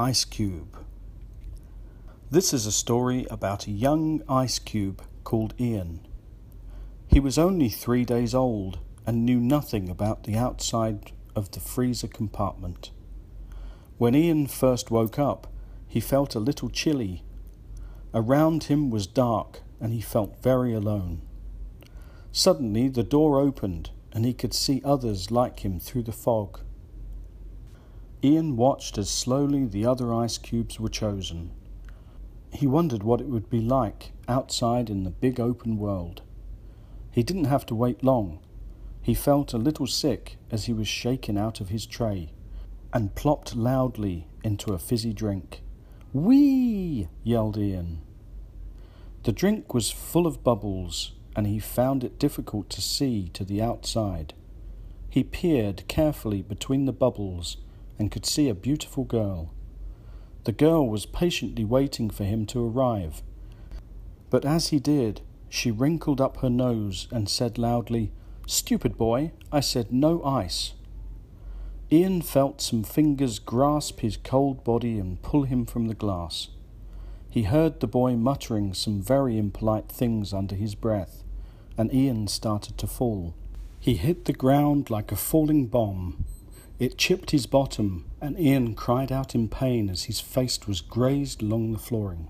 ice cube. This is a story about a young ice cube called Ian. He was only 3 days old and knew nothing about the outside of the freezer compartment. When Ian first woke up, he felt a little chilly. Around him was dark and he felt very alone. Suddenly the door opened and he could see others like him through the fog. Ian watched as slowly the other ice cubes were chosen. He wondered what it would be like outside in the big open world. He didn't have to wait long. He felt a little sick as he was shaken out of his tray and plopped loudly into a fizzy drink. "Whee!" yelled Ian. The drink was full of bubbles and he found it difficult to see to the outside. He peered carefully between the bubbles and could see a beautiful girl. The girl was patiently waiting for him to arrive. But as he did, she wrinkled up her nose and said loudly, "Stupid boy, I said no ice." Ian felt some fingers grasp his cold body and pull him from the glass. He heard the boy muttering some very impolite things under his breath, and Ian started to fall. He hit the ground like a falling bomb. It chipped his bottom, and Ian cried out in pain as his face was grazed along the flooring.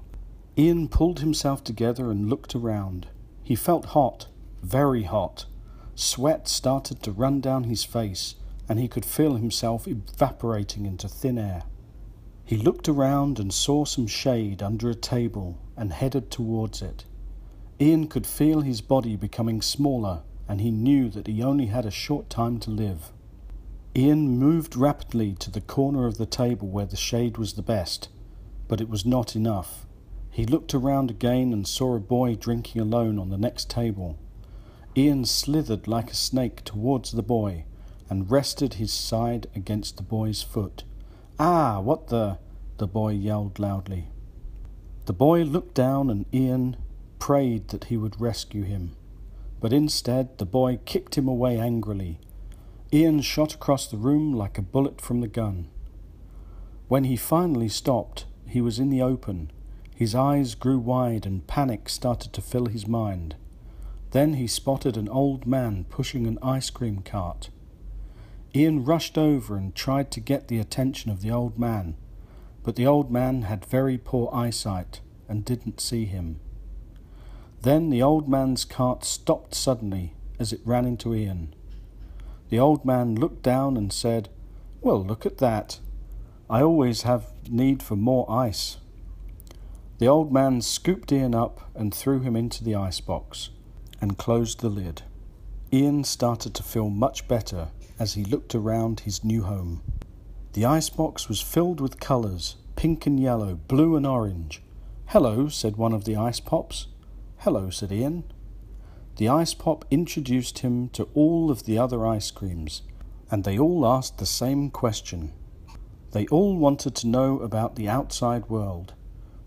Ian pulled himself together and looked around. He felt hot, very hot. Sweat started to run down his face, and he could feel himself evaporating into thin air. He looked around and saw some shade under a table and headed towards it. Ian could feel his body becoming smaller, and he knew that he only had a short time to live. Ian moved rapidly to the corner of the table where the shade was the best, but it was not enough. He looked around again and saw a boy drinking alone on the next table. Ian slithered like a snake towards the boy and rested his side against the boy's foot. "Ah, what the boy yelled loudly. The boy looked down and Ian prayed that he would rescue him. But instead the boy kicked him away angrily. Ian shot across the room like a bullet from the gun. When he finally stopped, he was in the open. His eyes grew wide and panic started to fill his mind. Then he spotted an old man pushing an ice cream cart. Ian rushed over and tried to get the attention of the old man, but the old man had very poor eyesight and didn't see him. Then the old man's cart stopped suddenly as it ran into Ian. The old man looked down and said, "Well, look at that. I always have need for more ice." The old man scooped Ian up and threw him into the icebox and closed the lid. Ian started to feel much better as he looked around his new home. The icebox was filled with colours, pink and yellow, blue and orange. "Hello," said one of the ice pops. "Hello," said Ian. The ice pop introduced him to all of the other ice creams, and they all asked the same question. They all wanted to know about the outside world.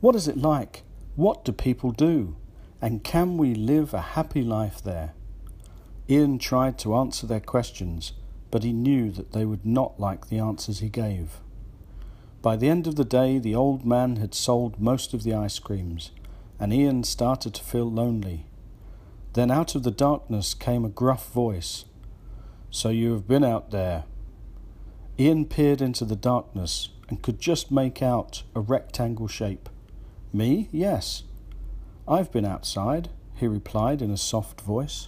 What is it like? What do people do? And can we live a happy life there? Ian tried to answer their questions, but he knew that they would not like the answers he gave. By the end of the day, the old man had sold most of the ice creams, and Ian started to feel lonely. Then out of the darkness came a gruff voice. "So you have been out there." Ian peered into the darkness and could just make out a rectangle shape. "Me? Yes. I've been outside," he replied in a soft voice.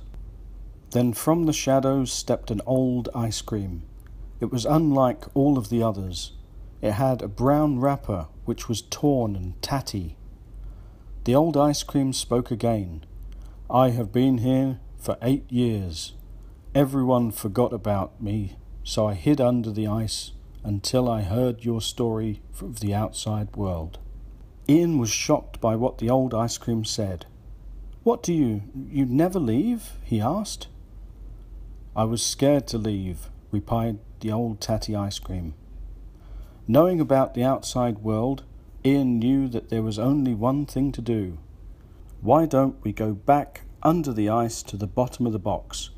Then from the shadows stepped an old ice cream. It was unlike all of the others. It had a brown wrapper which was torn and tatty. The old ice cream spoke again. "I have been here for 8 years. Everyone forgot about me, so I hid under the ice until I heard your story of the outside world." Ian was shocked by what the old ice cream said. "What do you never leave?" he asked. "I was scared to leave," replied the old tatty ice cream. Knowing about the outside world, Ian knew that there was only one thing to do. "Why don't we go back under the ice to the bottom of the box?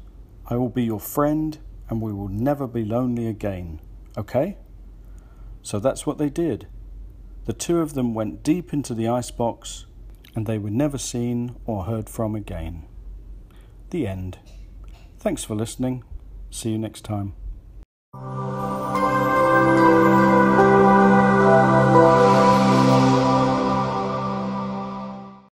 I will be your friend and we will never be lonely again, okay?" So that's what they did. The two of them went deep into the icebox, and they were never seen or heard from again. The end. Thanks for listening. See you next time.